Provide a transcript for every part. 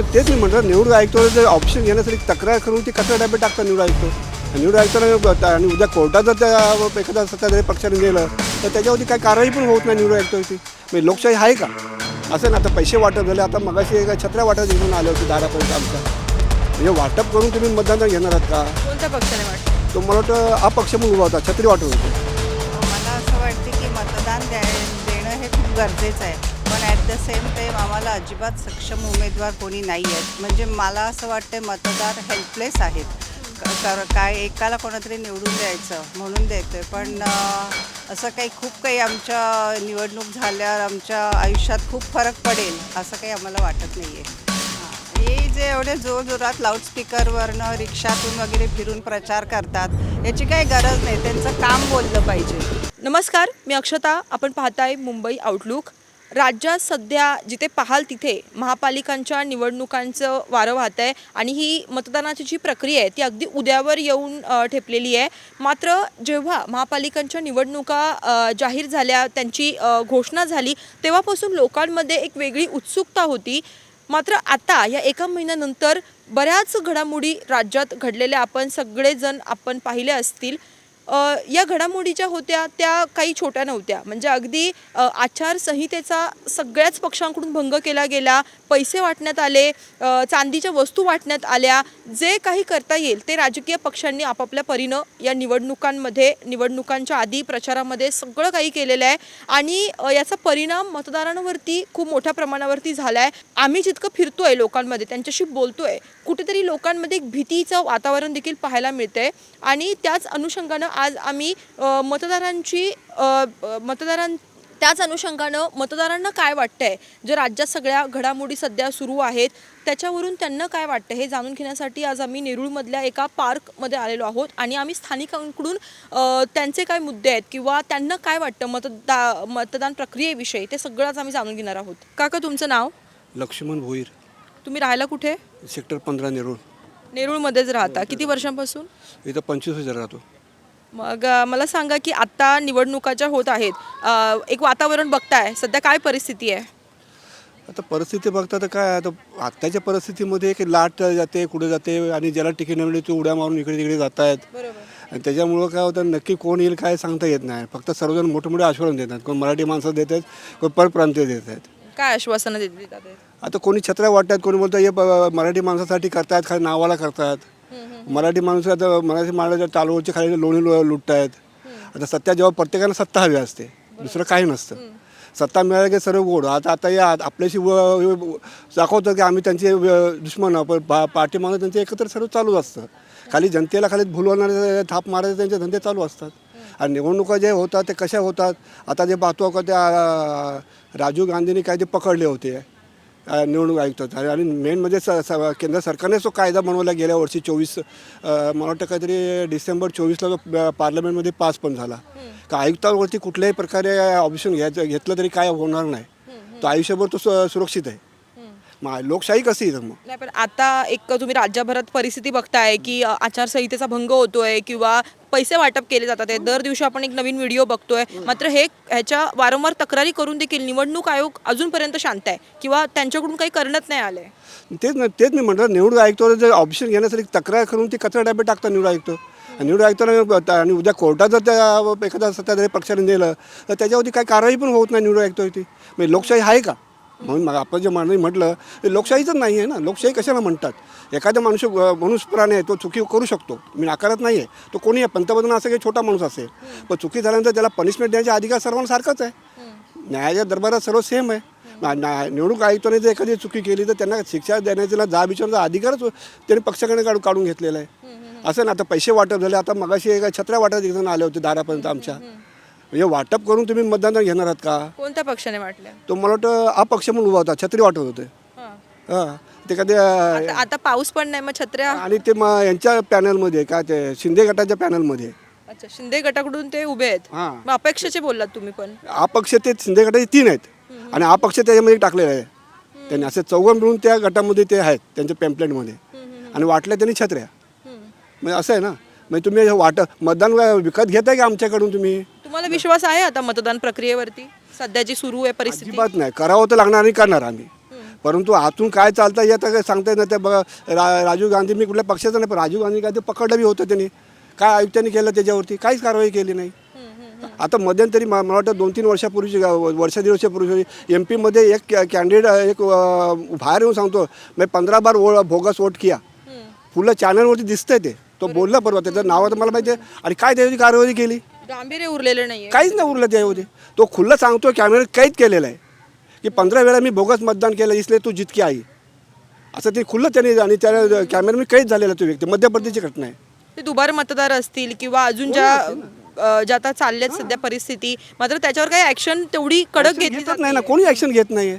तेच मी म्हटलं निवडून आयुक्तावर जर ऑप्शन घेण्यासाठी तक्रार करून ती कचरा डब्यात टाकतात निवडून आयुक्त. निवडून आयुक्ताला आणि उद्या कोर्टात जर त्या एखाद्या सत्ताधारी पक्षाने गेलं तर त्याच्यावरती काही कारवाई पण होत नाही निवडून आयुक्तावरती. म्हणजे लोकशाही आहे का असं ना. आता पैसे वाटप झाले, आता मगाशी एका छत्र्या वाटप घेऊन आले होते दारापर्यंत आमच्या. म्हणजे वाटप करून तुम्ही मतदान घेणार आहात का? कोणत्या पक्षाने वाटतं? तो मला वाटतं अपक्ष म्हणून उभा होता, छत्री वाटप होते. मला असं वाटतं की मतदान देणं हे खूप गरजेचं आहे, पण ॲट द सेम टाईम आम्हाला अजिबात सक्षम उमेदवार कोणी नाही आहेत. म्हणजे मला असं वाटतं मतदार हेल्पलेस आहेत. काय एकाला कोणातरी निवडून द्यायचं म्हणून देतो आहे, पण असं काही खूप काही आमच्या निवडणूक झाल्यावर आमच्या आयुष्यात खूप फरक पडेल असं काही आम्हाला वाटत नाही आहे. हे जे एवढे जोरजोरात लाऊडस्पीकरवरनं रिक्षातून वगैरे फिरून प्रचार करतात याची काही गरज नाही, त्यांचं काम बोललं पाहिजे. नमस्कार, मी अक्षता. आपण पाहताय मुंबई आउटलुक. राज्यात सध्या जिथे पाहाल तिथे महापालिकांच्या निवडणुकांचं वारं वाहत आहे आणि ही मतदानाची जी प्रक्रिया आहे ती अगदी उद्यावर येऊन ठेपलेली आहे. मात्र जेव्हा महापालिकांच्या निवडणुका जाहीर झाल्या, त्यांची घोषणा झाली, तेव्हापासून लोकांमध्ये एक वेगळी उत्सुकता होती. मात्र आता या एका महिन्यानंतर बऱ्याच घडामोडी राज्यात घडलेल्या आपण सगळेजण पाहिले असतील. या घडामोडी ज्या होत्या त्या काही छोट्या नव्हत्या. म्हणजे अगदी आचारसंहितेचा सगळ्याच पक्षांकडून भंग केला गेला, पैसे वाटण्यात आले, चांदीच्या वस्तू वाटण्यात आल्या. जे काही करता येईल ते राजकीय पक्षांनी आपापल्या परीनं या निवडणुकांच्या आधी प्रचारामध्ये सगळं काही केलेलं आहे आणि याचा परिणाम मतदारांवरती खूप मोठ्या प्रमाणावरती झाला आहे. आम्ही जितकं फिरतोय लोकांमध्ये, त्यांच्याशी बोलतोय, कुठेतरी लोकांमध्ये एक भीतीचं वातावरण देखील पाहायला मिळतंय आणि त्याच अनुषंगानं आज आम्ही त्याच अनुषंगानं मतदारांना काय वाटतंय, जे राज्यात सगळ्या घडामोडी सध्या सुरू आहेत त्याच्यावरून त्यांना काय वाटतं हे जाणून घेण्यासाठी आज आम्ही नेरूळमधल्या एका पार्कमध्ये आलेलो आहोत आणि आम्ही स्थानिकांकडून त्यांचे काय मुद्दे आहेत किंवा त्यांना काय वाटतं मतदान प्रक्रियेविषयी ते सगळं आज आम्ही जाणून घेणार आहोत. काका, तुमचं नाव? लक्ष्मण भोईर, तुम्ही राहायला कुठे? सेक्टर 15 नेरूळ. नेरूळमध्येच राहता. किती वर्षांपासून? इथं 25 हजार राहतो. मग मला सांगा की आत्ता निवडणुकाच्या होत आहेत, एक वातावरण बघताय, सध्या काय परिस्थिती आहे? आता परिस्थिती बघता तर काय, आता आत्ताच्या परिस्थितीमध्ये एक लाट जाते, कुठे जाते आणि ज्याला तिकीट नाही मिळते उड्या मारून इकडे तिकडे जात आहेत. बरोबर. आणि त्याच्यामुळं काय होतं, नक्की कोण येईल काय सांगता येत नाही. फक्त सर्वजण मोठे मोठे आश्वासन देतात. कोण मराठी माणसं देत आहेत, कोण परप्रांतीय देत आहेत. काय आश्वासनं दिली जातात? आता कोणी छत्र्या वाटतात, कोणी बोलतं हे मराठी माणसासाठी करतात, खाली नावाला करतात. मराठी माणसं आता मराठी माणसाच्या टालवरची खाली लोणी लुटत आहेत. आता सत्ता जेव्हा प्रत्येकाला सत्ता हवी असते, दुसरं काही नसतं. सत्ता मिळाली की सर्व गोड. आता या आपल्याशी दाखवतं की आम्ही त्यांचे दुश्मन, पण पाठीमागं त्यांचे एकत्र सर्व चालू असतं. खाली जनतेला खाली भुलवणारे, थाप मारायचे त्यांचे धंदे चालू असतात. आणि निवडणुका जे होतात ते कशा होतात, आता जे पाहतो का त्या राजीव गांधींनी काय ते पकडले होते निवडणूक आयुक्त. आणि मेन म्हणजे केंद्र सरकारने जो कायदा बनवला गेल्या वर्षी 24 मला वाटतं काहीतरी डिसेंबर 24ला जो पार्लमेंटमध्ये पास पण झाला का आयुक्तावरती कुठल्याही प्रकारे ऑप्शन घेतलं तरी काय होणार नाही. तो आयुष्यभर तो सुरक्षित आहे. मग लोकशाही कशी आहे मग? नाही, पण आता एक तुम्ही राज्यभरात परिस्थिती बघताय की आचारसंहितेचा भंग होतोय किंवा पैसे वाटप केले जातात. दर दिवशी आपण एक नवीन व्हिडिओ बघतोय. मात्र ह्याच्या वारंवार तक्रारी करून देखील निवडणूक आयोग अजूनपर्यंत शांत आहे किंवा त्यांच्याकडून काही करण्यात नाही आलंय. तेच मी म्हटलं निवडणूक आयुक्तावर जर ऑप्शन घेण्यासाठी तक्रार करून ती कचरा डब्यात टाकतात निवडणूक आयुक्त. निवडणूक आयुक्ताला आणि उद्या कोर्टात जर त्या एखाद्या सत्ताधारी पक्षाने दिलं तर त्याच्यावरती काही कारवाई पण होत नाही निवडणूक आयुक्तावरती. म्हणजे लोकशाही आहे का? म्हणून मग आपण जे म्हटलं ते लोकशाहीच नाही आहे ना. लोकशाही कशाला म्हणतात? एखादा मनुष्य प्राणी आहे, तो चुकी करू शकतो, मी नाकारत नाही आहे. तो कोणी आहे, पंतप्रधान असेल की छोटा माणूस असेल, पण चुकी झाल्यानंतर त्याला पनिशमेंट द्यायचा अधिकार सर्वांना सारखाच आहे. न्यायाच्या दरबारात सर्व सेम आहे. निवडणूक आयुक्ताने जर एखादी चुकी केली तर त्यांना शिक्षा देण्याचा जाब विचारण्याचा अधिकारच त्यांनी पक्षाकडे काढून घेतलेला आहे. असं ना. आता पैसे वाटप झाले, आता मगाशी एका छत्र्या वाटप घेऊन आले होते दारापर्यंत आमच्या. म्हणजे वाटप करून तुम्ही मतदान घेणार आहात का? कोणत्या पक्षाने वाटलं? तो मला वाटतं अपक्ष म्हणून उभा होता, छत्री वाटत होते. हां, ते कधी आता पाऊस पण नाही, मग छत्र्या. आणि ते यांच्या पॅनलमध्ये काय ते शिंदे गटाच्या पॅनलमध्ये. अच्छा, शिंदे गटाकडून ते उभे आहेत. हां, मग अपेक्षेचे बोललात तुम्ही पण. अपक्ष ते शिंदे गटाचे 3 आहेत आणि अपक्ष त्याच्यामध्ये टाकलेले आहे त्यांनी. असे 4 मिळून त्या गटामध्ये ते आहेत त्यांच्या पॅम्पलेटमध्ये आणि वाटल्या त्यांनी छत्र्या. म्हणजे असं आहे ना. म्हणजे तुम्ही मतदान विकत घेताय का आमच्याकडून? तुम्हाला विश्वास आहे आता मतदान प्रक्रियेवरती सध्या जी सुरू आहे परिस्थिती? अजिबात नाही. करावं तर लागणार आणि करणार आम्ही. परंतु आतून काय चालतं हे आता काय सांगता येत नाही. ते बघा राजीव गांधी, मी कुठल्या पक्षाचा नाही, पण राजीव गांधी काय ते पकडलं बी होतं त्यांनी. काय आयुक्तांनी केलं त्याच्यावरती? काहीच कारवाई केली नाही. आता मध्यंतरी मला वाटतं 2-3 वर्षापूर्वी, दीड वर्षापूर्वी MP मध्ये एक कॅन्डिडेट एक बाहेर येऊन सांगतो, मी 15 बार बोगस वोट किया. फुलं चॅनलवरती दिसतंय ते. तो बोलला परवा, त्याचं नाव आता मला माहिती आहे. आणि काय त्याची कारवाई केली? गांभीर्य उरलेलं नाहीये. काहीच नाही उरलं त्याच्यामध्ये. तो खुल्लं सांगतो कॅमेऱ्यात कैद केलेला आहे की 15 वेळा मी बोगस मतदान केलं, इसलिए तू जितकी आई. असं ते खुल्लं त्याने, आणि त्या कॅमेऱ्यामध्ये कैद झालेला तो व्यक्ती. मध्य प्रदेशची घटना आहे. ते दुबार मतदार असतील किंवा अजून ज्या आता चालल्यात सध्या परिस्थिती, मात्र त्याच्यावर काही ऍक्शन तेवढी कडक घेतली घेतच नाही ना, कोणी ॲक्शन घेत नाही.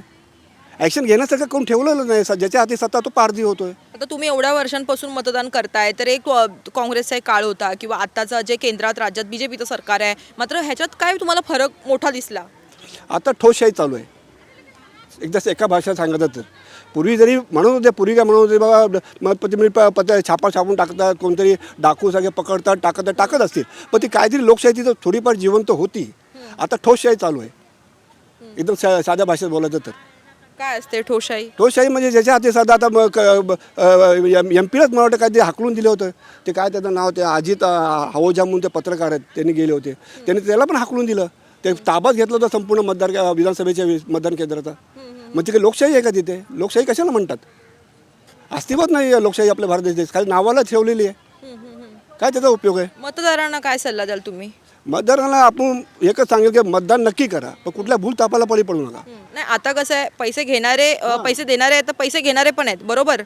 ॲक्शन घेण्यासारखं कोण ठेवलेलं नाही. ज्याच्या हाती सत्ता तो पारधी होतोय. आता तुम्ही एवढ्या वर्षांपासून मतदान करताय, तर एक काँग्रेसचा एक काळ होता किंवा आत्ताचा जे केंद्रात राज्यात BJPचं सरकार आहे, मात्र ह्याच्यात काय तुम्हाला फरक मोठा दिसला? आता ठोसशाही चालू आहे. एकदा एका भाषेत सांगत तर पूर्वी जरी म्हणत होते, पूर्वी काय म्हणत होते, बाबा मतपत्र छापा छापून टाकतात, कोणतरी डाकू सगळे पकडतात, टाकत असतील, पण ती काहीतरी लोकशाही तिथं थोडीफार जिवंत होती. आता ठोसशाही चालू आहे. एकदम साध्या भाषेत बोलायचं तर काय असते ठोसशाही? ठोसशाही म्हणजे ज्याच्या हाती साधा आता MP लाच मला वाटतं काहीतरी हाकलून दिलं होतं. ते काय त्याचं नाव, ते अजित हवोजा म्हणून ते पत्रकार आहेत, त्यांनी गेले होते. त्यांनी त्याला पण हाकलून दिलं. ते ताब्यात घेतलं होतं संपूर्ण विधानसभेच्या मतदान केंद्राचा. मग तिथे लोकशाही आहे का? तिथे लोकशाही कशाला म्हणतात? अस्तित्वात नाही आहे लोकशाही आपल्या भारत देश. खाली नावाला ठेवलेली आहे. काय त्याचा उपयोग आहे? मतदारांना काय सल्ला द्याल तुम्ही? मतदारांना आपण एकच सांगेल की मतदान नक्की करा, पण कुठल्या भूल तापाला पडू नका. नाही, आता कसं आहे, पैसे घेणारे पैसे देणारे आहेत, तर पैसे घेणारे पण आहेत, बरोबर?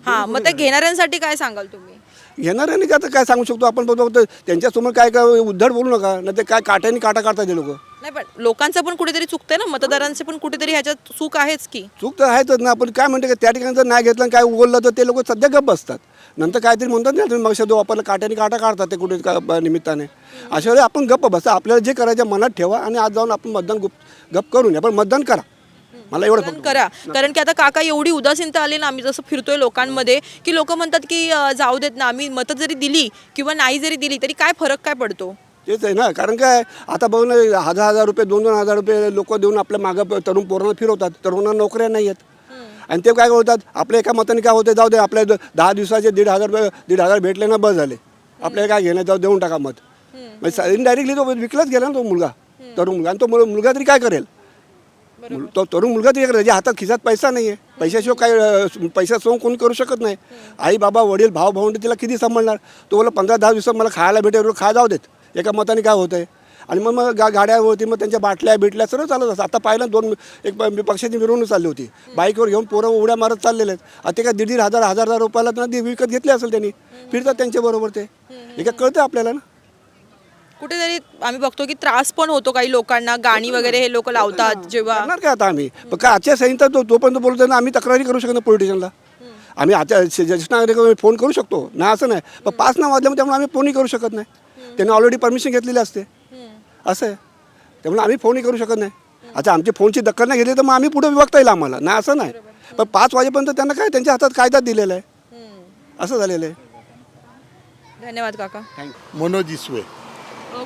हा, मग त्या घेणाऱ्यांसाठी काय सांगाल तुम्ही? घेणाऱ्यांनी का आता काय सांगू शकतो आपण? फक्त त्यांच्यासमोर काय काय उद्धट बोलू नका, नाही ते काय काट्याने काटा काढतात ते लोक. नाही, पण लोकांचं पण कुठेतरी चुकतंय ना, मतदारांचं पण कुठेतरी ह्याच्यात चूक आहेच की. चूक तर आहेच ना. आपण काय म्हणतो की त्या ठिकाणी जर नाही घेतलं, काय उघडलं, तर ते लोक सध्या गप्प बसतात. नंतर काहीतरी म्हणतात ना, तुम्ही मग वापरला काट्याने काटा काढतात ते कुठे निमित्ताने. अशा वेळी आपण गप्प बसा. आपल्याला जे करायचं मनात ठेवा आणि आज जाऊन आपण मतदान गप्प करून या, पण मतदान करा. मला एवढं मतदान करा. कारण की आता काका एवढी उदासीनता आली ना, आम्ही जसं फिरतोय लोकांमध्ये, की लोक म्हणतात की जाऊ देत ना, आम्ही मतं जरी दिली किंवा नाही जरी दिली तरी काय फरक काय पडतो? तेच आहे ना. कारण काय, आता बघ ना, 1000 रुपये 2,000 रुपये लोक देऊन आपल्या मागं तरुण पोरांना फिरवतात. तरुणांना नोकऱ्या नाही आहेत. आणि ते काय होतात, आपल्या एका मताने काय होते, जाऊ दे, आपल्या 10 दिवसाचे 1,500 भेटले ना, बस झाले. आपल्याला काय घेणं, जाऊ देऊन टाका मत. म्हणजे इनडायरेक्टली तो विकलाच गेला ना तो मुलगा, तरुण मुलगा. आणि तो मुलगा तरी काय करेल? तो तरुण मुलगा तरी करेल. त्याच्या हातात खिशात पैसा नाही आहे. पैशाशिवाय काय, पैशाशिवाय कोणी करू शकत नाही. आई बाबा वडील भाऊ भावंड तिला किती सांभाळणार? तो बोला 15-10 दिवसात मला खायला भेटेल, खा, जाऊ देत. एका मताने काय होतं आहे? आणि मग गाड्यावरती मग त्यांच्या बाटल्या बिटल्या सर्व चालत असतात. आता पाहिलं एक पक्षाची मिरवणूक चालली होती, बाईकवर घेऊन पोरं उड्या मारत चाललेले आहेत. आता ते काय 1,500 रुपयाला ना ते विकत घेतले असेल त्यांनी, फिरतात त्यांच्याबरोबर. ते एका कळतं आपल्याला ना. कुठेतरी आम्ही बघतो की त्रास पण होतो काही लोकांना, गाणी वगैरे हे लोक लावतात जेव्हा. करणार काय आता आम्ही? पण काय आचारसंहिता तोपर्यंत बोलतो ना, आम्ही तक्रारी करू शकतो पोलिटिशियनला. आम्ही ज्येष्ठ नागरिक फोन करू शकतो ना, असं नाही. पण 5 ना वाजल्यामुळे त्यामुळे आम्ही फोनही करू शकत नाही. त्यांनी ऑलरेडी परमिशन घेतलेली असते. असं आहे. त्यामुळे आम्ही फोनही करू शकत नाही. आता आमची फोनची दखल नाही घेतली तर मग आम्ही पुढे विभागता येईल आम्हाला ना, असं नाही. पण 5 वाजेपर्यंत त्यांना काय, त्यांच्या हातात कायदा दिलेला आहे. असं झालेलं आहे. धन्यवाद काका. मनोज इसवे.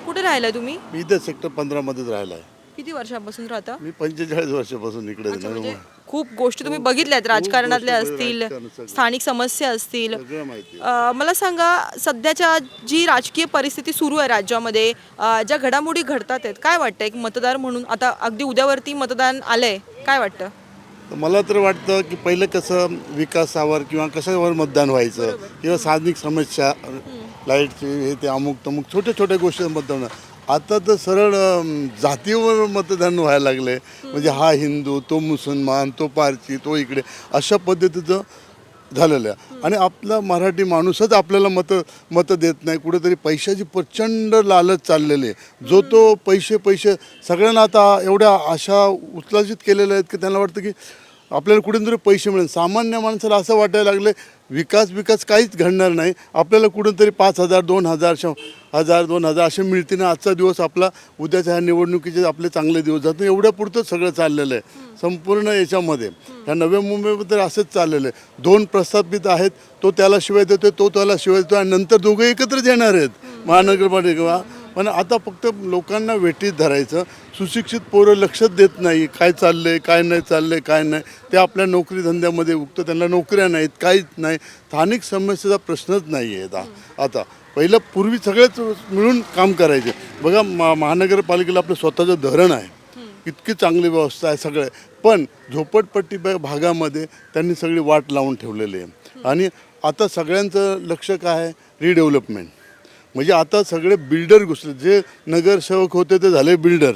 कुठे राहिलाय तुम्ही? मी इथे सेक्टर 15 मध्येच राहिला आहे. किती वर्षापासून राहता? मी 45 वर्षापासून इकडे आहे. म्हणजे खूप गोष्टी तुम्ही बघितल्यात, राजकारणातल्या असतील, स्थानिक समस्या असतील. सगळं माहिती आहे. मला सांगा, सध्याच्या जी राजकीय परिस्थिती सुरू आहे राज्यामध्ये, ज्या घडामोडी घडतात आहेत, काय वाटतं एक मतदार म्हणून? आता अगदी उद्यावरती मतदान आलंय, काय वाटतं? तर मला तर वाटतं की पहिलं कसं विकासावर किंवा कशावर मतदान व्हायचं, किंवा स्थानिक समस्या, लाईटचे हे ते अमुक तमुक छोट्या छोट्या गोष्टी मतदान. आता तर सरळ जातीवर मतदान व्हायला लागले. म्हणजे हा हिंदू, तो मुसलमान, तो पारसी, तो इकडे, अशा पद्धतीचं झालेलं आहे. आणि आपला मराठी माणूसच आपल्याला मतं देत नाही. कुठेतरी पैशाची प्रचंड लालच चाललेली आहे. जो तो पैसे सगळ्यांना आता एवढ्या आशा उचलाजित केलेल्या आहेत की त्यांना वाटतं की आपल्याला कुठून पैसे मिळेल. सामान्य माणसाला असं वाटायला लागले विकास काहीच घडणार नाही. आपल्याला कुठून तरी 5,000 2,000 असे मिळतील ना, आजचा दिवस आपला, उद्याच्या ह्या निवडणुकीचे आपले चांगले दिवस जातात. एवढ्या पुरतं सगळं चाललेलं आहे संपूर्ण याच्यामध्ये. ह्या नव्या मुंबईमध्ये असंच चाललेलं आहे. 2 प्रस्थापित आहेत, तो त्याला शिवाय देतो, तो त्याला शिवाय देतो, आणि नंतर दोघे एकत्रच येणार आहेत महानगरपालिका. पण आता फक्त लोकांना वेठीत धरायचं. सुशिक्षित पोरं लक्षच देत नाही, काय चाललंय काय नाही चाललंय काय नाही. ते आपल्या नोकरी धंद्यामध्ये उगतं, त्यांना नोकऱ्या नाहीत, काहीच नाही. स्थानिक समस्येचा प्रश्नच नाही आहे आता. पहिलं पूर्वी सगळेच मिळून काम करायचे. बघा महानगरपालिकेला आपलं स्वतःचं धरण आहे, इतकी चांगली व्यवस्था आहे सगळं. पण झोपडपट्टी भागामध्ये त्यांनी सगळी वाट लावून ठेवलेली आहे. आणि आता सगळ्यांचं लक्ष काय आहे, रिडेव्हलपमेंट. म्हणजे आता सगळे बिल्डर घुसले. जे नगरसेवक होते ते झाले बिल्डर.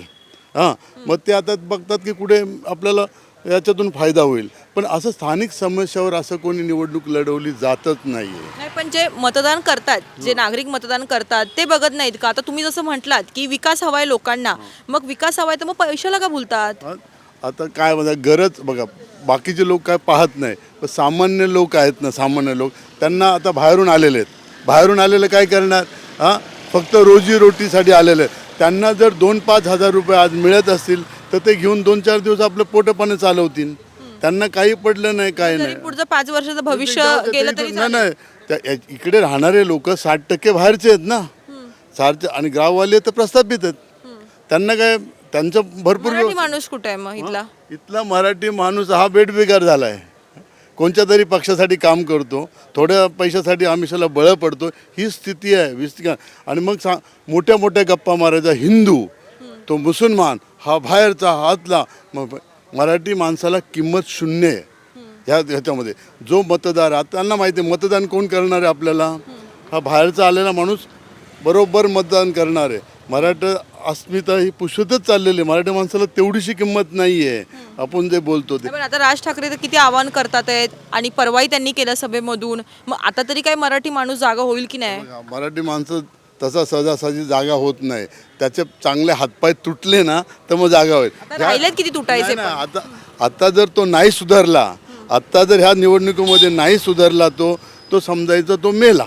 हां, मग ते आता बघतात की कुठे आपल्याला याच्यातून फायदा होईल. पण असं स्थानिक समस्यावर असं कोणी निवडणूक लढवली जातच नाही आहे. नाही, पण जे मतदान करतात, जे नागरिक मतदान करतात ते बघत नाहीत का? आता तुम्ही जसं म्हटलात की विकास हवाय लोकांना, मग विकास हवाय तर मग पैशाला का बोलतात? आता काय म्हणा, गरज बघा, बाकीचे लोक काय पाहत नाही, पण सामान्य लोक आहेत ना, सामान्य लोक त्यांना आता बाहेरून आलेले आहेत. बाहेरून आलेले काय करणार? हां, फक्त रोजीरोटीसाठी आलेले आहेत. त्यांना जर 2-5 हजार रुपये आज मिळत असतील तर ते घेऊन 2-4 दिवस आपलं पोटपाणी चालवतील. त्यांना काही पडलं नाही, काही जरी नाही. पुढचं 5 वर्षाचं भविष्य गेलं तरी नाही नाही, इकडे राहणारे लोक 60% बाहेरचे आहेत ना. 60 आणि गाववाले तर प्रस्थापित आहेत. त्यांना काय, त्यांचं भरपूर मराठी माणूस कुठे आहे मग इथला? इथला मराठी माणूस हा बेटबेकार झाला आहे. कोणत्या तरी पक्षासाठी काम करतो, थोड्या पैशासाठी आमिषाला बळ पडतो, ही स्थिती आहे. आणि मग मोठ्या मोठ्या गप्पा मारायचा. हिंदू तो मुसलमान, हा बाहेरचा हा आतला. मग मराठी माणसाला किंमत शून्य आहे ह्याच्यामध्ये. जो मतदार, आता त्यांना माहिती आहे मतदान कोण करणार आहे आपल्याला, हा बाहेरचा आलेला माणूस बरोबर मतदान करणार आहे. मराठा अस्मिता ही पुसतच चाललेली आहे. मराठी माणसाला तेवढीशी किंमत नाही आहे. आपण जे बोलतो ते. पण आता राज ठाकरे तर किती आवाहन करतात आहेत आणि परवाही त्यांनी केलं सभेमधून. मग आता तरी काय मराठी माणूस जागा होईल की नाही? मराठी माणसं तसा सहजासहजी जागा होत नाही. त्याचे चांगले हातपाय तुटले ना तर मग जागा होईल. आता राहिलेत किती तुटायचे? नाही, आता जर तो नाही सुधारला, आता जर ह्या निवडणुकीमध्ये नाही सुधारला तो समजायचा तो मेला.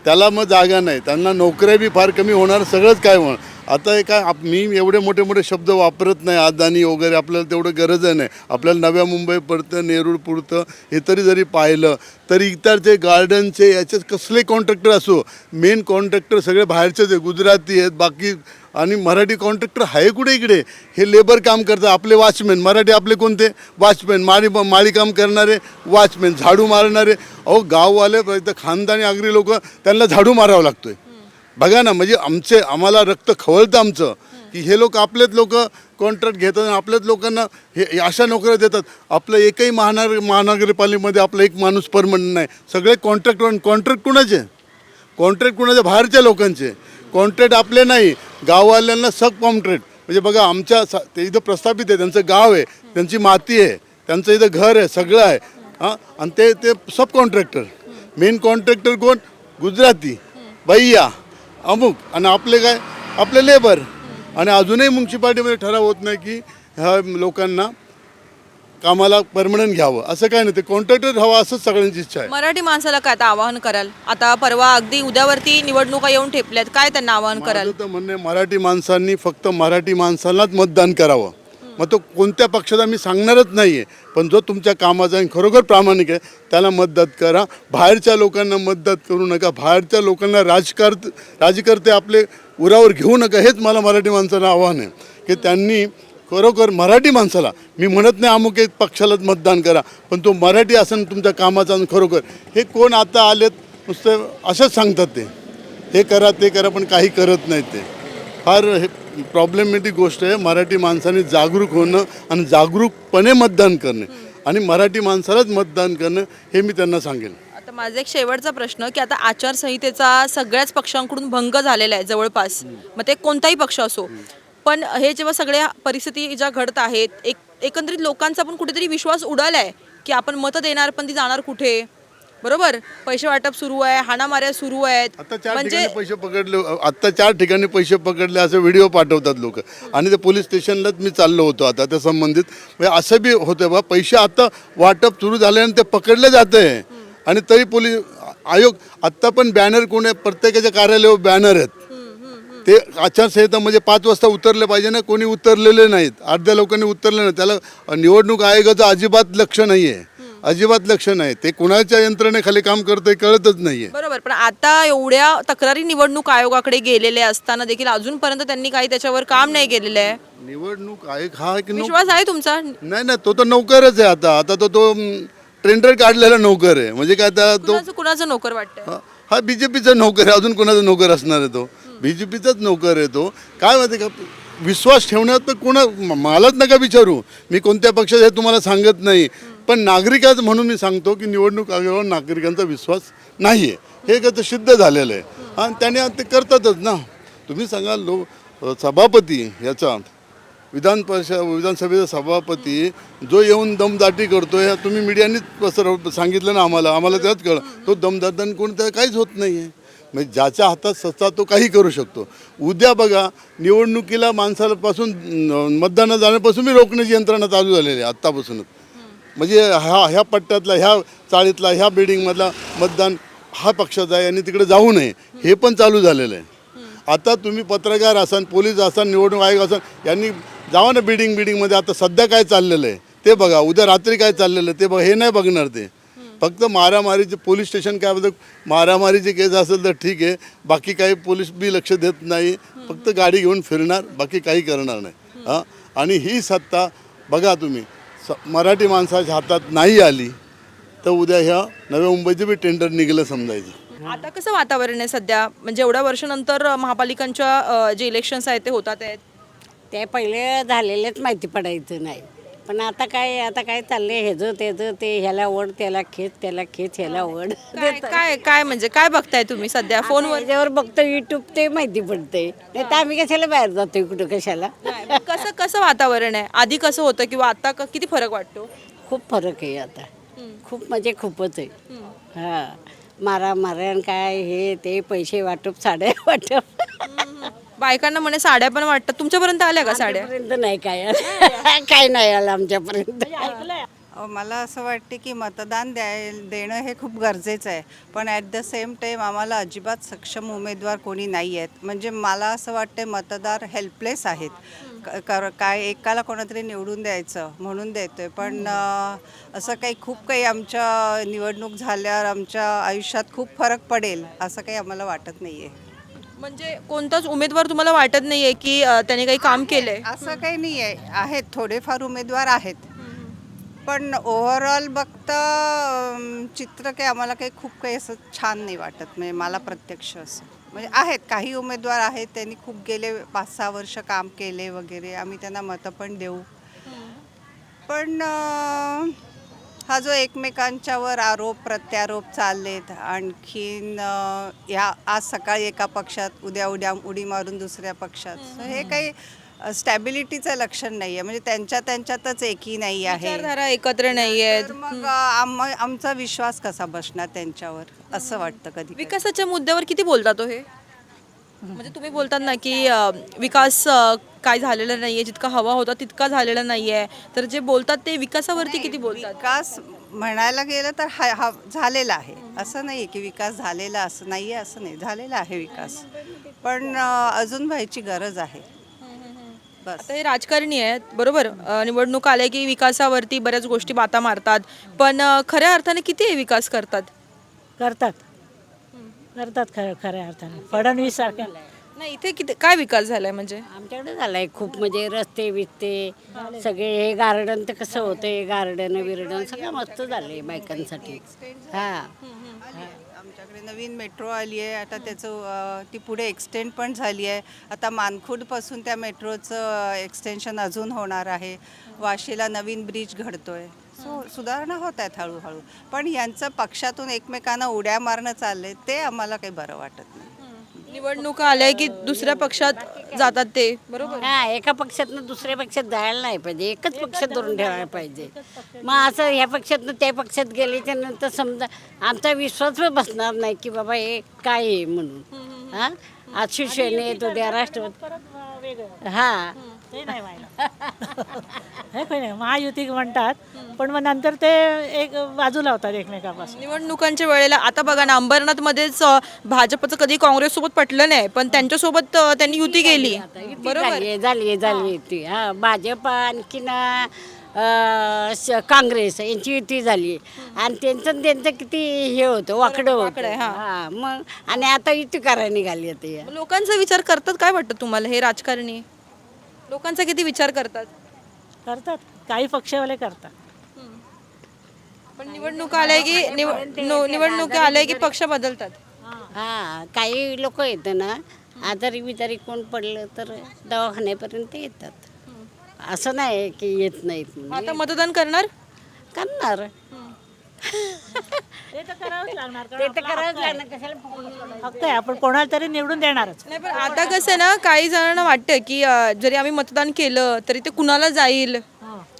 त्याला मग जागा नाही. त्यांना नोकऱ्या बी फार कमी होणार, सगळंच काय होणार. आता हे काय, मी एवढे मोठे मोठे शब्द वापरत नाही, अदानी वगैरे, आपल्याला तेवढं गरज नाही. आपल्याला नव्या मुंबई पुरतं, नेरूळ पुरतं हे तरी जरी पाहिलं तरी इतरचे गार्डनचे याचे कसले कॉन्ट्रॅक्टर असो, मेन कॉन्ट्रॅक्टर सगळे बाहेरचेच आहे, गुजराती आहेत. बाकी आणि मराठी कॉन्ट्रॅक्टर आहे कुठे इकडे? हे लेबर काम करतात. आपले वॉचमॅन मराठी, आपले कोणते वॉचमॅन, माळी काम करणारे वॉचमॅन, झाडू मारणारे. अहो, गाववाले खानदानी आगरी लोक, त्यांना झाडू मारावं लागतोय. बघा ना, म्हणजे आम्हाला रक्त खवळतं आमचं की हे लोक, आपलेच लोक कॉन्ट्रॅक्ट घेतात आणि आपल्याच लोकांना हे अशा नोकऱ्या देतात. आपलं एकही महानगरपालिकेमध्ये आपला एक माणूस परमनंट नाही. सगळे कॉन्ट्रॅक्ट कुणाचे? कॉन्ट्रॅक्ट कुणाचे? बाहेरच्या लोकांचे. कॉन्ट्रॅक्ट आपले नाही. गाववाल्यांना सब कॉन्ट्रॅक्ट. म्हणजे बघा, आमच्या ते इथं प्रस्थापित आहे, त्यांचं गाव आहे, त्यांची माती आहे, त्यांचं इथं घर आहे, सगळं आहे. हां, आणि ते सब कॉन्ट्रॅक्टर. मेन कॉन्ट्रॅक्टर कोण? गुजराती, भैया, अमुक. आणि आपले काय? आपले लेबर. आणि अजूनही म्युन्सिपाल्टीमध्ये ठराव होत नाही की ह्या लोकांना कामाला परमनंट घ्यावं, असं काय नाही. ते कॉन्ट्रॅक्टर हवा असंच सगळ्यांची इच्छा आहे. मराठी माणसाला काय आता आवाहन कराल? आता परवा अगदी उद्यावरती निवडणुका येऊन ठेपल्यात, काय त्यांना आवाहन कराल? माझं तर म्हणणं आहे, मराठी माणसांनी फक्त मराठी माणसालाच मतदान करावं. मग तो कोणत्या पक्षाचा मी सांगणारच नाही आहे, पण जो तुमच्या कामाचा आणि खरोखर प्रामाणिक आहे त्याला मतदान करा. बाहेरच्या लोकांना मतदान करू नका. बाहेरच्या लोकांना राजकर्ते आपले उरावर घेऊ नका. हेच मला मराठी माणसाला आव्हान आहे की त्यांनी खरोखर मराठी माणसाला, मी म्हणत नाही अमुक एक पक्षालाच मतदान करा, पण तो मराठी असेल तुमच्या कामाचा आणि खरोखर. हे कोण आता आलेत नुसतं असंच सांगतात, ते हे करा ते करा, पण काही करत नाहीत. ते फार हे प्रॉब्लेमॅटिक गोष्ट आहे. मराठी माणसाने जागरूक होणं आणि जागरूकपणे मतदान करणे आणि मराठी माणसालाच मतदान करणं, हे मी त्यांना सांगेन. आता माझा एक शेवटचा प्रश्न की आता आचारसंहितेचा सगळ्याच पक्षांकडून भंग झालेला आहे जवळपास, मग ते कोणताही पक्ष असो. पण हे जेव्हा सगळ्या परिस्थिती ज्या घडत आहेत, एकंदरीत लोकांचा पण कुठेतरी विश्वास उडाला आहे की आपण मतं देणार पण ती जाणार कुठे? बरोबर, पैसे वाटप सुरू आहे, हाणामाऱ्या सुरू आहेत. आता 4 ठिकाणी पैसे पकडले, आता 4 ठिकाणी पैसे पकडले असं व्हिडिओ पाठवतात लोक. आणि ते पोलीस स्टेशनलाच मी चाललो होतो आता त्या संबंधित. म्हणजे असं बी होतं बा, पैसे आता वाटप सुरू झाले आणि ते पकडले जात आहे. आणि तरी पोलीस आयोग आत्ता पण बॅनर कोण आहे? प्रत्येकाच्या कार्यालयावर बॅनर आहेत. ते आचारसंहिता म्हणजे 5 वाजता उतरले पाहिजे ना, कोणी उतरलेले नाहीत. अर्ध्या लोकांनी उतरले नाही. त्याला निवडणूक आयोगाचं अजिबात लक्ष नाही आहे. अजिबात लक्ष नाही. ते कुणाच्या यंत्रणेखाली काम करतंय कळतच नाहीये. बरोबर, पण आता एवढ्या तक्रारी निवडणूक आयोगाकडे गेलेल्या असताना देखील अजूनपर्यंत त्यांनी काही त्याच्यावर काम नाही केलेलं आहे. निवडणूक आयोग हा की विश्वास आहे तुमचा? नाही नाही, तो तर नोकरच आहे. आता तो टेंडर काढलेला नोकर आहे. म्हणजे काय आता तो कुणाचं नोकर वाटतंय? हा बीजेपीचा नोकर आहे. अजून कोणाचा नोकर असणार आहे? तो बीजेपीचाच नोकर आहे. तो काय माहिती का, विश्वास ठेवण्यात तर मलाच नका विचारू, मी कोणत्या पक्षात हे तुम्हाला सांगत नाही. पण नागरिकाच म्हणून मी सांगतो की निवडणूक आयोगावर नागरिकांचा विश्वास नाही आहे. हे कसं सिद्ध झालेलं आहे. आणि त्याने ते करतातच ना. तुम्ही सांगा, सभापती याचा विधानसभेचा सभापती जो येऊन दमदाटी करतोय, तुम्ही मीडियानीच सांगितलं ना आम्हाला त्यात कळलं. तो दमदाटी कोण त्या काहीच होत नाही आहे. म्हणजे ज्याच्या हातात सत्ता तो काही करू शकतो. उद्या बघा, निवडणुकीला माणसापासून मतदानाला जाण्यापासून मी रोखण्याची यंत्रणा चालू झालेली आहे आत्तापासूनच. म्हणजे ह्या पट्ट्यातला, ह्या चाळीतला, ह्या बिल्डिंगमधला मतदान हा पक्षाचा आहे आणि तिकडे जाऊ नये हे पण चालू झालेलं आहे. आता तुम्ही पत्रकार असाल, पोलीस असाल, निवडणूक आयोग असाल, यांनी जावा ना बिल्डिंगमध्ये. आता सध्या काय चाललेलं आहे ते बघा, उद्या रात्री काय चाललेलं आहे ते बघा. हे नाही बघणार ते. फक्त मारामारीचे पोलीस स्टेशन काय बोलतं, मारामारीची केस असेल तर ठीक आहे, बाकी काही पोलीस बी लक्ष देत नाही. फक्त गाडी घेऊन फिरणार, बाकी काही करणार नाही. हां, आणि ही सत्ता बघा तुम्ही मराठी माणसाच्या हातात नाही आली तर उद्या ह्या नव्या मुंबईचे बी टेंडर निघालं समजायचं. आता कसं वातावरण आहे सध्या? म्हणजे एवढ्या वर्षानंतर महापालिकांच्या जे इलेक्शन्स आहेत ते होतात आहेत. ते पहिले झालेलेच माहिती पडायचं नाही. पण आता काय चाललंय, हेजं तेजं ते ह्याला ओढ त्याला खेच, त्याला खेच ह्याला ओढ. काय काय काय म्हणजे काय बघताय तुम्ही सध्या फोनवर? त्याच्यावर बघतो युट्यूब, ते माहिती पडते. नाही तर आम्ही कशाला बाहेर जातोय कुठं कशाला. कसं कसं वातावरण आहे? आधी कसं होतं किंवा आता किती फरक वाटतो? खूप फरक आहे आता. खूप म्हणजे खूपच आहे. हा, मारामारण काय हे ते, पैसे वाटप, साड्या वाटप. बायकांना म्हणे साड्या पण वाटतात. तुमच्यापर्यंत आल्या का साड्या? आमच्यापर्यंत नाही काय काय नाही आलं आमच्यापर्यंत. मला असं वाटते की मतदान देणं हे खूप गरजेचं आहे. पण ॲट द सेम टाईम आम्हाला अजिबात सक्षम उमेदवार कोणी नाही आहेत. म्हणजे मला असं वाटतं मतदार हेल्पलेस आहेत. काय एकाला कोणातरी निवडून द्यायचं म्हणून देतो आहे. पण असं खूप काही आमच्या निवडणूक झाल्यावर आमच्या आयुष्यात खूप फरक पडेल असं काही आम्हाला वाटत नाही आहे. म्हणजे कोणताच उमेदवार तुम्हाला वाटत नाहीये की त्याने काही काम केलंय? असं काही नाही आहे. आहेत थोडेफार उमेदवार आहेत. पण ओव्हरऑल बघता चित्र काही आम्हाला खूप काही असं छान नाही वाटत. म्हणजे मला प्रत्यक्ष असं म्हणजे आहेत काही उमेदवार आहेत, त्यांनी खूप गेले 5-6 वर्ष काम केले वगैरे, आम्ही त्यांना मतं पण देऊ. पण हा जो एकमेकांच्यावर आरोप प्रत्यारोप चाललेत, आणखीन आज सकाळी एका पक्षात, उद्या उडी मारून दुसऱ्या पक्षात, हे काही स्टॅबिलिटीचं लक्षण नाही आहे. म्हणजे त्यांच्यातच एकी नाही आहे, विचारधारा एकत्र नाहीये. तर मग आमचा विश्वास कसा बसणार त्यांच्यावर असं वाटतं कधी. विकासाच्या मुद्द्यावर किती बोलतात हे? म्हणजे तुम्ही बोलतात ना की विकास काय झालेला नाहीये, जितका हवा होता तितका झालेला नाहीये, तर जे बोलतात ते विकासावरती किती बोलतात? विकास म्हणायला गेलं तर हा झालेला आहे. असं नाही की विकास झालेला असं नाही आहे, असं नाही, झालेला आहे विकास. पण अजून व्हायची गरज आहे. बस. आता हे राजकारणी आहेत बरोबर, निवडणूक आल्या की विकासावरती बऱ्याच गोष्टी बाता मारतात, पण खऱ्या अर्थाने किती विकास करतात? करतात खऱ्या अर्थाने. फडणवीस सारख्या नाही, इथे किती काय विकास झालाय? म्हणजे आमच्याकडे झालाय खूप. म्हणजे रस्ते बिस्ते सगळे, हे गार्डन तर कसं होतं, हे गार्डन बिर्डन सगळं मस्त झालंय बायकांसाठी. हा, आमच्याकडे नवीन मेट्रो आली आहे आता, त्याचं ती पुढे एक्सटेंड पण झाली आहे. आता मानखुर्दपासून त्या मेट्रोचं एक्सटेन्शन अजून होणार आहे. वाशीला नवीन ब्रिज घडतोय. सुधारणा होत आहेत हळूहळू. पण यांचं पक्षातून एकमेकांना उड्या मारणं चाललंय, ते आम्हाला काही बरं वाटत नाही. निवडणुका आल्या की दुसऱ्या पक्षात जातात ते बरोबर. हा, एका पक्षातनं दुसऱ्या पक्षात जायला नाही पाहिजे, एकच पक्षात धरून ठेवायला पाहिजे. मग असं ह्या पक्षातनं त्या पक्षात गेल्याच्या नंतर समजा आमचा विश्वास बसणार नाही की बाबा हे काय आहे म्हणून. हा, आज शिवसेना येत उद्या राष्ट्रवादी. हा, ते नाही व्हायला. हे काही नाही, महायुती म्हणतात, पण मग नंतर ते एक बाजूला होतात एकमेकापासून. निवडणुकांच्या वेळेला आता बघा ना, अंबरनाथमध्येच भाजपचं कधी काँग्रेससोबत पटलं नाही, पण त्यांच्यासोबत त्यांनी युती केली बरोबर. झाली ती. हा, भाजप आणखीन काँग्रेस यांची युती झाली आणि त्यांचं किती हे होतं वाकडं होतं हां. हां मग आणि आता युती करायला निघाली आता मग लोकांचा विचार करतात काय वाटतं तुम्हाला हे राजकारणी लोकांचा किती विचार करतात करतात काही पक्षवाले करतात. पण निवडणुका आल्या की निवडणुका आल्या की पक्ष बदलतात. हां काही लोक येतं ना आजारी बिजारी कोण पडलं तर दवाखान्यापर्यंत येतात असं नाही की येत नाहीत म्हणून. आता मतदान करणार करणार ते तर करावंच लागणार ते तर करावंच लागणार कशाला फक्त आहे आपण कोणाला तरी निवडून देणारच. नाही पण आता कसं आहे ना काही जणांना वाटतं की जरी आम्ही मतदान केलं तरी ते कुणाला जाईल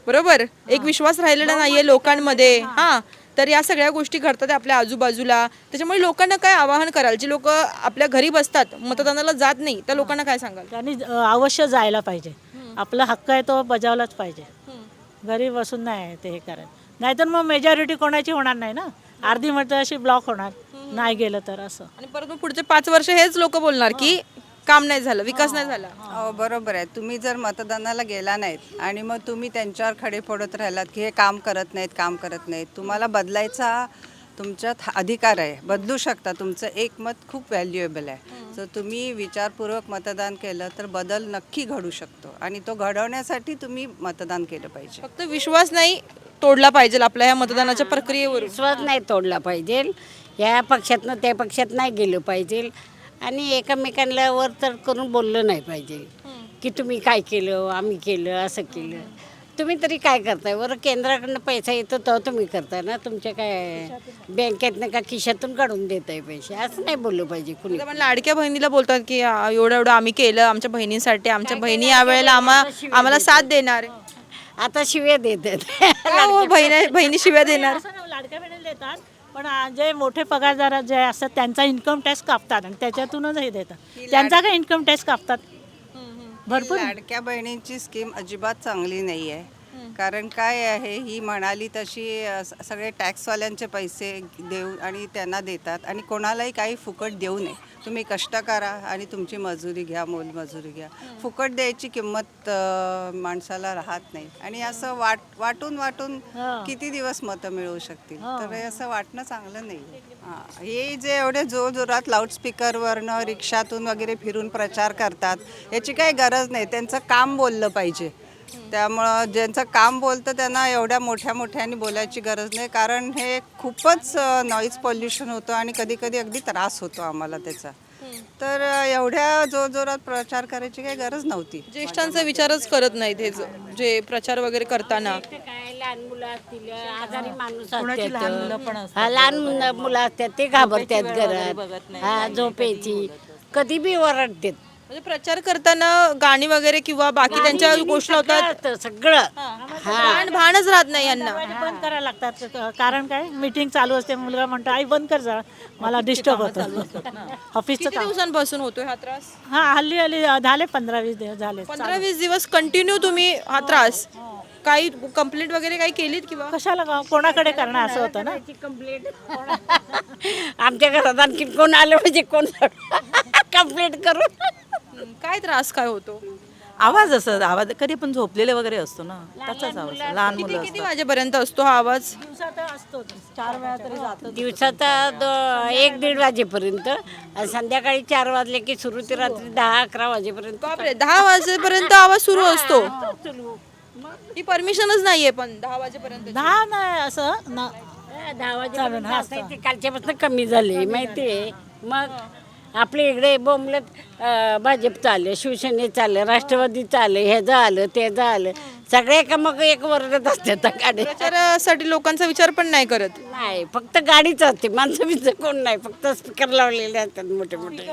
बरोबर एक विश्वास राहिलेला नाहीये लोकांमध्ये हां तर या सगळ्या गोष्टी घडतात आपल्या आजूबाजूला त्याच्यामुळे लोकांना काय आवाहन कराल जी लोक आपल्या घरी बसतात मतदानाला जात नाही त्या लोकांना काय सांगाल त्यांनी अवश्य जायला पाहिजे. आपला हक्क आहे तो बजावलाच पाहिजे. घरी बसून नाही ते हे करायचं नाहीतर मग मेजॉरिटी कोणाची होणार नाही ना अर्धी मतं अशी ब्लॉक होणार नाही गेलं तर असं. आणि परत मग पुढचे 5 वर्ष हेच लोक बोलणार की काम नाही झालं विकास नाही झाला. हो बरोबर आहे. तुम्ही जर मतदानाला गेला नाहीत आणि मग तुम्ही त्यांच्यावर खडे फोडत राहिलात की हे काम करत नाहीत तुम्हाला बदलायचा तुमच्यात अधिकार आहे बदलू शकता. तुमचं एक मत खूप व्हॅल्युएबल आहे. जर तुम्ही विचारपूर्वक मतदान केलं तर बदल नक्की घडू शकतो आणि तो घडवण्यासाठी तुम्ही मतदान केलं पाहिजे. फक्त विश्वास नाही तोडला पाहिजे आपल्या ह्या मतदानाच्या प्रक्रियेवरून. विश्वास नाही तोडला पाहिजे या पक्षातनं त्या पक्षात नाही गेलं पाहिजे आणि एकमेकांना वर तर करून बोललं नाही पाहिजे की तुम्ही काय केलं आम्ही केलं असं केलं. तुम्ही तरी काय करताय बरं केंद्राकडनं पैसा येतो तो तुम्ही करताय ना तुमच्या काय बँकेतनं का खिशातून काढून देताय पैसे असं नाही बोललं पाहिजे कुणी. आता पण लाडक्या बहिणीला बोलतात की एवढं एवढं आम्ही केलं आमच्या बहिणीसाठी आमच्या बहिणी यावेळेला आम्हाला साथ देणार. आता शिव्या देतात का हो बहिणी शिव्या देणार. असं नाही, लाडक्या बहिणीला देतात पण जे मोठे पगारदार जे असतात त्यांचा इन्कम टॅक्स कापतात आणि त्याच्यातूनच हे देतात. त्यांचा काय इन्कम टॅक्स कापतात भरपूर. लाडक्या बहिणींची स्कीम अजिबात चांगली नाही आहे. कारण काय आहे ही म्हणाली तशी सगळे टॅक्सवाल्यांचे पैसे देऊ आणि त्यांना देतात आणि कोणालाही काही फुकट देऊ नये. तुम्ही कष्ट करा आणि तुमची मजुरी घ्या मोलमजुरी घ्या. फुकट द्यायची किंमत माणसाला राहत नाही आणि असं वाटून किती दिवस मतं मिळवू शकतील तर हे असं वाटणं चांगलं नाही. हे जे एवढे जोरात लाऊडस्पीकरवरनं रिक्षातून वगैरे फिरून प्रचार करतात याची काही गरज नाही. त्यांचं काम बोललं पाहिजे. त्यामुळं ज्यांचं काम बोलतं त्यांना एवढ्या मोठ्याने बोलायची गरज नाही कारण हे खूपच नॉईज पॉल्युशन होतं आणि कधी कधी अगदी त्रास होतो आम्हाला त्याचा. तर एवढ्या जोरात प्रचार करायची काही गरज नव्हती. ज्येष्ठांचा विचारच करत नाहीत हे जे प्रचार वगैरे करताना. काय लहान मुलं असतील आजारी माणूस असतात लहान मुलं असतात ते घाबरतात घरात हा झोपेची कधी बी ओरडतात. म्हणजे प्रचार करताना गाणी वगैरे किंवा बाकी त्यांच्या गोष्टी होतात सगळं भानच राहत नाही यांना. बंद करायला लागतात कारण काय मीटिंग चालू असते मुलगा म्हणतो आई बंद कर जा मला डिस्टर्ब होतं ऑफिसचं किती काम. दिवसांपासून होतोय हा त्रास. हां हल्ली झाले 15-20 दिवस झाले. 15-20 दिवस कंटिन्यू तुम्ही हा त्रास काही कंप्लेंट वगैरे काही केलीत किंवा कशाला कोणाकडे करणार असं होतं ना. आमच्या घरात आणखी कोण आलं म्हणजे कोण कंप्लेंट करून काय त्रास काय होतो. आवाज असत आवाज कधी पण झोपलेले वगैरे असतो ना त्याचाच आवाज लहान मुलं किती वाजेपर्यंत असतो हा आवाज. असतो 4 वेळा तरी जातो. दिवसाचा 1-1:30 वाजेपर्यंत आणि संध्याकाळी 4 वाजले की सुरू ते रात्री 10-11 वाजेपर्यंत. बापरे 10 वाजेपर्यंत आवाज सुरू असतो. ही परमिशनच नाहीये पण 10 वाजेपर्यंत. 10 नाही असं 10 वाजेपर्यंत असायचे कालच्यापासून कमी झाले माहितीये. मग आपल्या इकडे बोंबलत भाजपचं आलं शिवसेनेचं आलं राष्ट्रवादीचं आलं ह्याचं आलं त्याचं आलं सगळे का मग एक वरडत असतात गाड्या. प्रचारासाठी लोकांचा विचार पण नाही करत. नाही फक्त गाडीच असते माणसं बिचं कोण नाही फक्त स्पीकर लावलेले असतात मोठे मोठे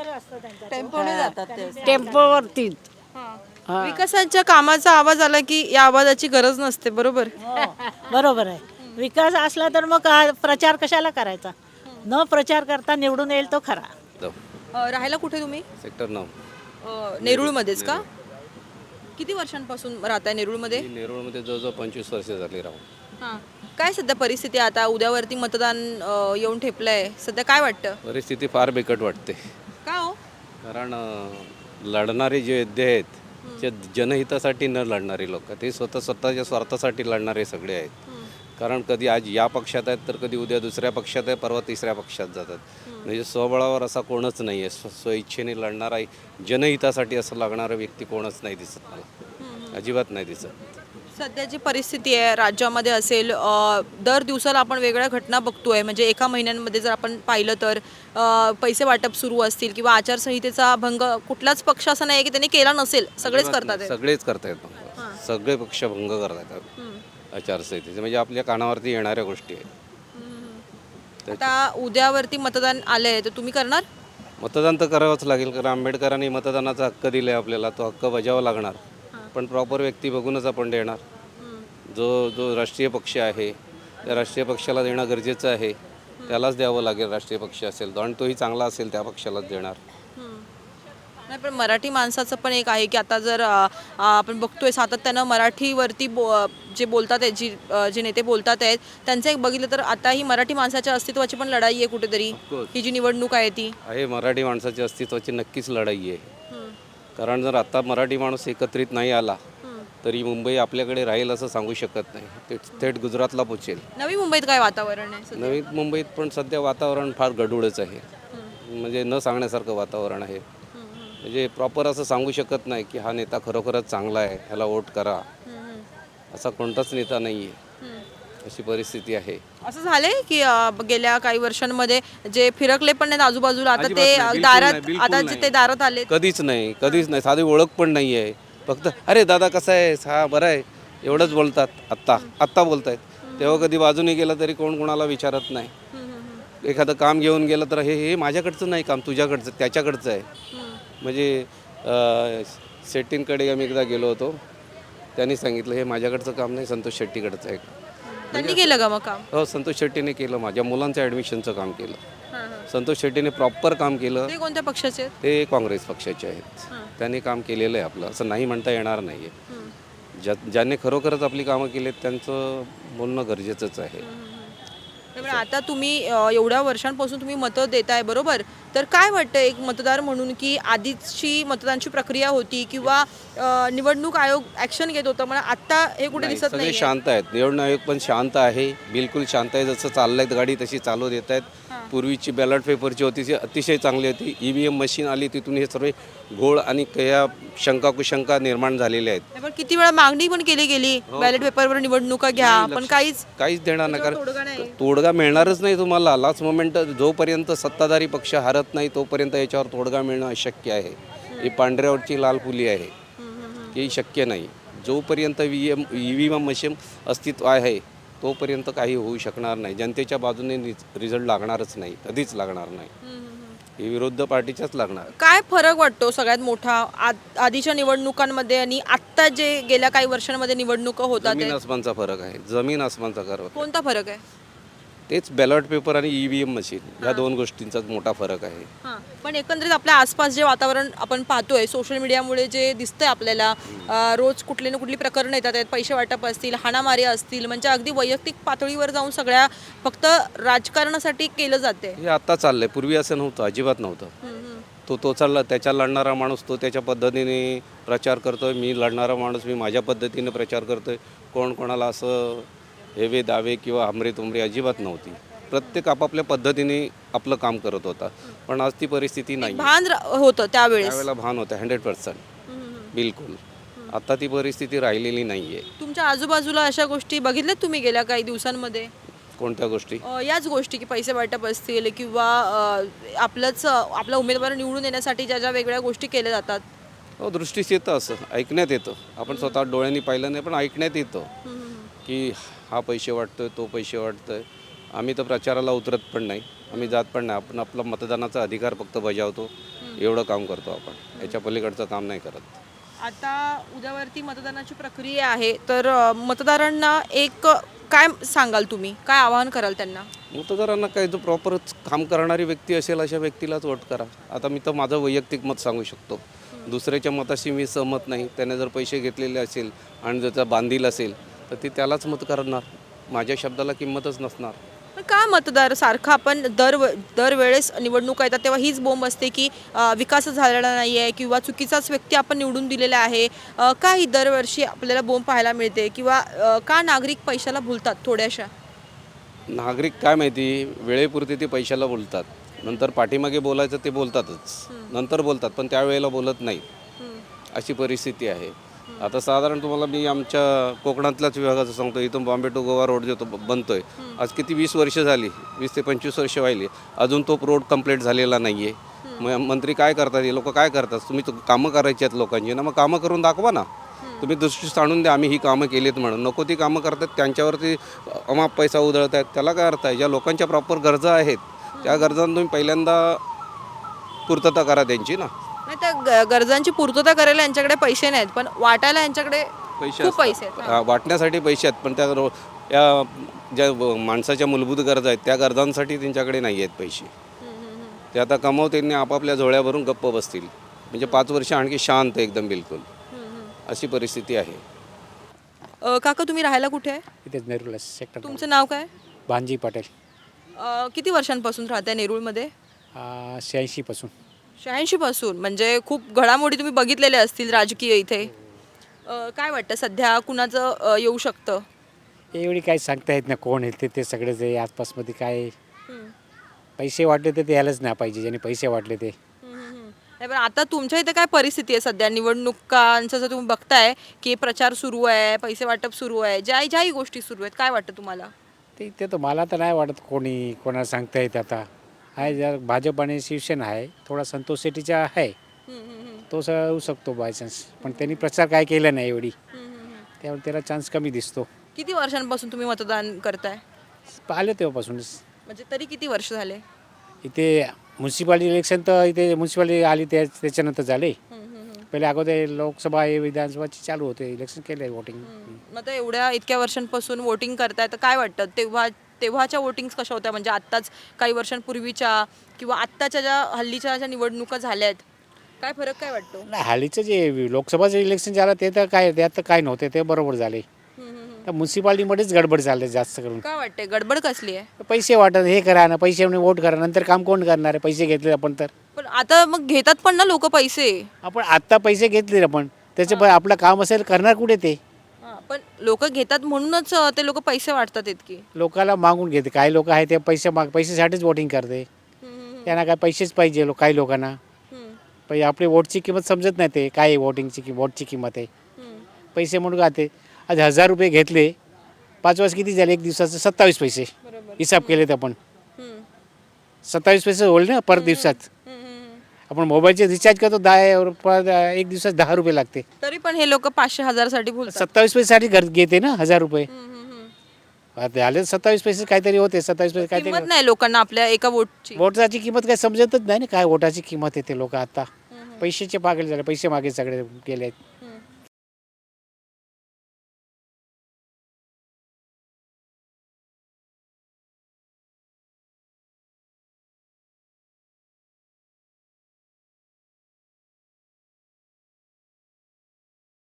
टेम्पोने जातात ते. टेम्पोवरतीच. विकासाच्या कामाचा आवाज आला की या आवाजाची गरज नसते बरोबर. बरोबर आहे. विकास असला तर मग प्रचार कशाला करायचा. न प्रचार करता निवडून येईल तो खरा. राहायला कुठे तुम्ही. सेक्टर 9 नेरूळमध्येच का. किती वर्षांपासून राहताय नेरूळमध्ये. नेरूळमध्ये जवळजवळ 25 वर्ष झाली राहून. हां काय सध्या परिस्थिती आता उद्यावरती मतदान येऊन ठेपलंय सध्या काय वाटतं. परिस्थिती फार बिकट वाटते का हो. कारण लढणारे जे योद्धे आहेत जे जनहितासाठी न लढणारे लोक, ते स्वतःच्या स्वार्थासाठी लढणारे सगळे आहेत. कारण कधी आज या पक्षात आहेत तर कधी उद्या दुसऱ्या पक्षात आहे, परवा तिसऱ्या पक्षात जातात. म्हणजे स्वबळावर असा कोणच नाही आहे, स्वइच्छेने लढणारा जनहितासाठी असं लागणारा व्यक्ती कोणच नाही दिसत मला, अजिबात नाही दिसत. सध्या जी परिस्थिती आहे राज्यामध्ये असेल, दर दिवसाला आपण वेगळ्या घटना बघतोय. म्हणजे एका महिन्यांमध्ये जर आपण पाहिलं तर पैसे वाटप सुरू असतील किंवा आचारसंहितेचा भंग कुठलाच पक्ष असा नाही की त्यांनी केला नसेल, सगळेच करतात आहेत. सगळेच करतायत भंग, सगळे पक्ष भंग करतात आचारसंहितेचे. म्हणजे आपल्या कानावरती येणाऱ्या गोष्टी आहेत. आता उद्यावरती मतदान आलंय तर तुम्ही करणार? मतदान तर करावंच लागेल, कारण आंबेडकरांनी मतदानाचा हक्क दिला आहे आपल्याला, तो हक्क बजावा लागणार. पण प्रॉपर व्यक्ती बघूनच आपण देणार. जो राष्ट्रीय पक्ष आहे त्या राष्ट्रीय पक्षाला देणं गरजेचं आहे, त्यालाच द्यावं लागेल. राष्ट्रीय पक्ष असेल तो आणि तोही चांगला असेल त्या पक्षालाच देणार. नाही, पण मराठी माणसाचं पण एक आहे की आता जर आपण बघतोय सातत्यानं मराठीवरती जे बोलतात आहेत, जे नेते बोलतात आहेत, त्यांचं एक बघितलं तर आता ही मराठी माणसाच्या अस्तित्वाची पण लढाई आहे कुठेतरी. ही जी निवडणूक आहे ती आहे मराठी माणसाच्या अस्तित्वाची नक्कीच लढाई आहे. कारण जर आता मराठी माणूस एकत्रित नाही आला तरी मुंबई आपल्याकडे राहील असं सांगू शकत नाही. ते थेट गुजरातला पोचेल. नवी मुंबईत काय वातावरण आहे सध्या? नवी मुंबईत पण सध्या वातावरण फार गढूळच आहे. म्हणजे न सांगण्यासारखं वातावरण आहे. म्हणजे प्रॉपर असं सांगू शकत नाही की हा नेता खरोखरच चांगला आहे, ह्याला वोट करा, असा कोणताच नेता नाही आहे. अशी परिस्थिती आहे. असं झालंय की गेल्या काही वर्षांमध्ये जे फिरकले पण नाहीत आजूबाजूला, आता अजिबात ते नाही, बिलकुल दारात, नाही, बिलकुल आता जे नाही. ते दारात आले. कधीच नाही, साधी ओळख पण नाही आहे. फक्त अरे दादा कसा आहे, हा बरं आहे, एवढंच बोलतात. आत्ता बोलतायत. तेव्हा कधी बाजूने गेलं तरी कोण कोणाला विचारत नाही. एखादं काम घेऊन गेलं तर हे माझ्याकडचं नाही काम, तुझ्याकडचं, त्याच्याकडचं आहे. म्हणजे शेट्टींकडे आम्ही एकदा गेलो होतो, त्यांनी सांगितलं हे माझ्याकडचं काम नाही, संतोष शेट्टीकडचं आहे. त्यांनी केलं का मग काम? हो, संतोष शेट्टीने केलं. माझ्या मुलांचं ॲडमिशनचं काम केलं. संतोष शेट्टीने प्रॉपर काम केलं. ते कोणत्या पक्षाचे आहेत? ते काँग्रेस पक्षाचे आहेत. त्यांनी काम केलेलं आहे आपलं, असं नाही म्हणता येणार नाही आहे. ज्यांनी खरोखरच आपली कामं केलीत त्यांचं बोलणं गरजेचंच आहे. त्यामुळे आता तुम्ही एवढ्या वर्षांपासून तुम्ही मतं देताय, बरोबर? तर काय वाटतं एक मतदार म्हणून की आधीची मतदानाची प्रक्रिया होती किंवा निवडणूक आयोग ॲक्शन घेत होतं, मला आत्ता हे कुठे नाही, दिसत सगळे नाही? शांत आहेत. निवडणूक आयोग पण शांत आहे, बिलकुल शांत आहे. जसं चाललंय गाडी तशी चालू देत आहेत. पूर्वीची बॅलट पेपरची होती ती अतिशय चांगली होती. EVM मशीन आली, तिथून हे सर्व घोळ आणि या शंका कुशंका निर्माण झालेल्या आहेत. पण किती वेळा मागणी पण केली गेली बॅलेट पेपरवर निवडणुका घ्या, पण काहीच देणार नाही. तोडगा नाही. कारण तोडगा मिळणारच नाही तुम्हाला. लास्ट मोमेंट जोपर्यंत सत्ताधारी पक्ष हारत नाही तोपर्यंत याच्यावर तोडगा मिळणं अशक्य आहे. ही पांढऱ्यावरची लाल फुली आहे की शक्य नाही. जोपर्यंत EVM मशीन अस्तित्व आहे तोपर्यंत काही होऊ शकणार नाही. जनतेच्या बाजूने रिझल्ट लागणारच नाही, कधीच लागणार नाही. ही विरोध पार्टीच्याच लागणार. काय फरक वाटतो सगळ्यात मोठा आधीच्या निवडणुकांमध्ये आणि आत्ता जे गेल्या काही वर्षांमध्ये निवडणुका होतात? जमीन आसमानचा फरक आहे. जमीन आसमानचा फरक. कोणता फरक आहे? तेच बॅलट पेपर आणि EVM मशीन या दोन गोष्टींचाच मोठा फरक आहे. पण एकंदरीत आपल्या आसपास जे वातावरण आपण पाहतोय सोशल मीडियामुळे जे दिसतंय आपल्याला, रोज कुठली ना कुठली प्रकरणं येतात आहेत. पैसे वाटप असतील, हाणामारी असतील, म्हणजे अगदी वैयक्तिक पातळीवर जाऊन सगळ्या फक्त राजकारणासाठी केलं जाते. हे आता चाललंय. पूर्वी असं नव्हतं, अजिबात नव्हतं. तो चालला, त्याच्या लढणारा माणूस तो त्याच्या पद्धतीने प्रचार करतोय, मी लढणारा माणूस मी माझ्या पद्धतीने प्रचार करतोय. कोण कोणाला असं हेवे दावे किंवा हमरे तुमरे अजिबात नव्हती. प्रत्येक आपापल्या पद्धतीने आपलं काम करत होता. पण आज ती परिस्थिती नाही. भान होतं त्यावेळेला भान होतं 100%. बिलकुल. आता ती परिस्थिती राहिलेली नाही आहे. तुमच्या आजूबाजूला अशा गोष्टी बघितल्यात तुम्ही गेल्या काही दिवसांमध्ये? कोणत्या गोष्टी? याच गोष्टी की पैसे वाटप असतील किंवा आपला उमेदवार निवडून येण्यासाठी ज्या ज्या वेगवेगळ्या गोष्टी केल्या जातात. हो, दृष्टीस येतं, असं ऐकण्यात येतं. आपण स्वतः डोळ्यांनी पाहिलं नाही पण ऐकण्यात येतं की हा पैसे वाटतोय, तो पैसे वाटतोय. आम्ही तर प्रचाराला उतरत पण नाही, आम्ही जात पण नाही. आपण आपला मतदानाचा अधिकार फक्त बजावतो, एवढं काम करतो आपण. याच्या पलीकडचं काम नाही करत. आता उद्यावरती मतदानाची प्रक्रिया आहे, तर मतदारांना एक काय सांगाल तुम्ही, काय आवाहन कराल त्यांना? मतदारांना काय, जो प्रॉपरच काम करणारी व्यक्ती असेल अशा व्यक्तीलाच वोट करा. आता मी तर माझं वैयक्तिक मत सांगू शकतो. दुसऱ्याच्या मताशी मी सहमत नाही. त्याने जर पैसे घेतलेले असेल आणि ज्याचा बांधील असेल तर ते त्यालाच मत करणार. माझ्या शब्दाला किंमतच नसणार. पण का मतदार सारखं आपण दरवेळेस निवडणुका येतात तेव्हा हीच बोंब असते की विकास झालेला नाही आहे किंवा चुकीचाच व्यक्ती आपण निवडून दिलेला आहे, का ही दरवर्षी आपल्याला बोंब पाहायला मिळते किंवा का नागरिक पैशाला भुलतात थोड्याशा? नागरिक काय माहिती, वेळेपुरती ते पैशाला बोलतात, नंतर पाठीमागे बोलायचं ते बोलतातच, नंतर बोलतात पण त्यावेळेला बोलत नाही, अशी परिस्थिती आहे. आता साधारण तुम्हाला मी आमच्या कोकणातल्याच विभागाचं सांगतो. इथून बॉम्बे टू गोवा रोड जो तो बनतोय, आज किती 20 वर्ष झाली, 20 ते 25 वर्ष व्हायली, अजून तो रोड कंप्लीट झालेला नाही आहे. मग मंत्री काय करतात, हे लोक काय करतात, तुम्ही कामं करायची आहेत लोकांची ना, मग कामं करून दाखवा ना. तुम्ही दृष्टीस आणून द्या आम्ही ही कामं केलीत म्हणून. नको ती कामं करतात, त्यांच्यावरती अमाप पैसा उधळत आहेत, त्याला काय अर्थ आहे? ज्या लोकांच्या प्रॉपर गरजा आहेत त्या गरजांना तुम्ही पहिल्यांदा पूर्तता करा त्यांची ना. नाही, त्या गरजांची पूर्तता करायला यांच्याकडे पैसे नाहीत, पण वाटायला यांच्याकडे पैसे खूप पैसे आहेत. असतात. वाटण्यासाठी पैसे आहेत, पण त्या ज्या माणसाच्या मूलभूत गरजा आहेत त्या गरजांसाठी त्यांच्याकडे नाही आहेत पैसे. ते आता कमवतेंनी आपापल्या झोळ्यावरून गप्प बसतील, म्हणजे 5 वर्ष आणखी शांत एकदम बिलकुल, अशी परिस्थिती आहे. काका तुम्ही राहायला कुठे आहे? इथेच नेरूळला सेक्टर तुमचं नाव काय? भांजी पटेल. किती वर्षांपासून राहताय नेरूळमध्ये? 86 पासून. 86 पासून, म्हणजे खूप घडामोडी तुम्ही बघितलेल्या असतील राजकीय इथे. काय वाटतं सध्या कुणाचं येऊ शकतं? एवढी काही सांगता येत नाही कोण येते ते सगळेच आहे आसपासमध्ये. काय पैसे वाटले तर ते यायलाच नाही पाहिजे, ज्याने पैसे वाटले ते. नाही, पण आता तुमच्या इथे काय परिस्थिती आहे सध्या निवडणुकांचं जर तुम्ही बघताय की प्रचार सुरू आहे, पैसे वाटप सुरू आहे, ज्याही गोष्टी सुरू आहेत, काय वाटतं तुम्हाला? ते तर मला तर नाही वाटत कोणाला सांगता येत. आता आहे जर भाजप आणि शिवसेना आहे, थोडा संतोष शेट्टीचा आहे, तो होऊ शकतो बायचान्स, पण त्यांनी प्रचार काय केला नाही एवढी, त्यामुळे त्याला चान्स कमी दिसतो. किती वर्षांपासून तुम्ही मतदान करताय? पाहिलं तेव्हापासूनच. म्हणजे तरी किती वर्ष झाले? इथे म्युन्सिपालिटी इलेक्शन तर इथे म्युन्सिपालिटी आली त्याच्यानंतर झाले. पहिले अगोदर लोकसभा हे विधानसभाची चालू होते, इलेक्शन केले वोटिंग. मग आता इतक्या वर्षांपासून वोटिंग करताय तर काय वाटतं तेव्हाच्या वोटिंग्स कशा होत्या, म्हणजे आत्ताच काही वर्षांपूर्वीच्या किंवा आत्ताच्या हल्लीच्या ज्या निवडणुका झाल्यात, काय फरक काय वाटतो? नाही, हल्लीचं जे लोकसभाचं इलेक्शन झालं ते तर काय, त्यात तर काय नव्हते, ते बरोबर झाले. तर म्युन्सिपालिटीमध्येच गडबड झाले जास्त करून. काय वाटतंय गडबड कसली आहे? पैसे वाटत, हे करा ना, पैसे वोट करा, नंतर काम कोण करणार आहे? पैसे घेतले आपण तर. पण आता मग घेतात पण ना लोक पैसे. आपण आत्ता पैसे घेतले आपण, त्याचे आपलं काम असेल करणार कुठे ते? पण लोक घेतात म्हणूनच ते लोक पैसे वाटतात इतकी. लोकाला मागून घेते. काही लोक आहे ते पैशासाठीच वोटिंग करते, त्यांना काय पैसेच पाहिजे. काही लोकांना आपली वोटची किंमत समजत नाही, ते काय वोटची किंमत आहे. पैसे म्हणून गाते. आज 1000 रुपये घेतले, 5 वर्ष किती झाले? एक दिवसाचं 27 पैसे हिसाब केले तर आपण 27 पैसे होईल ना पर दिवसात. आपण मोबाईलचे रिचार्ज करतो 10 एक दिवसात 10 रुपये लागते. तरी पण हे लोक 500-1000 साठी बोलतात. 27 पैसेसाठी घेते ना 1000 रुपये. आले 27 पैसे काहीतरी होते, 27 पैसे किंमत काहीतरी. नाही लोकांना आपल्या एका वोटची. वोटाची किंमत काय समजतच नाही ना, काय वोटाची किंमत येते. लोक आता पैशाचे पागल झाले, पैसे मागे सगळे गेले आहेत.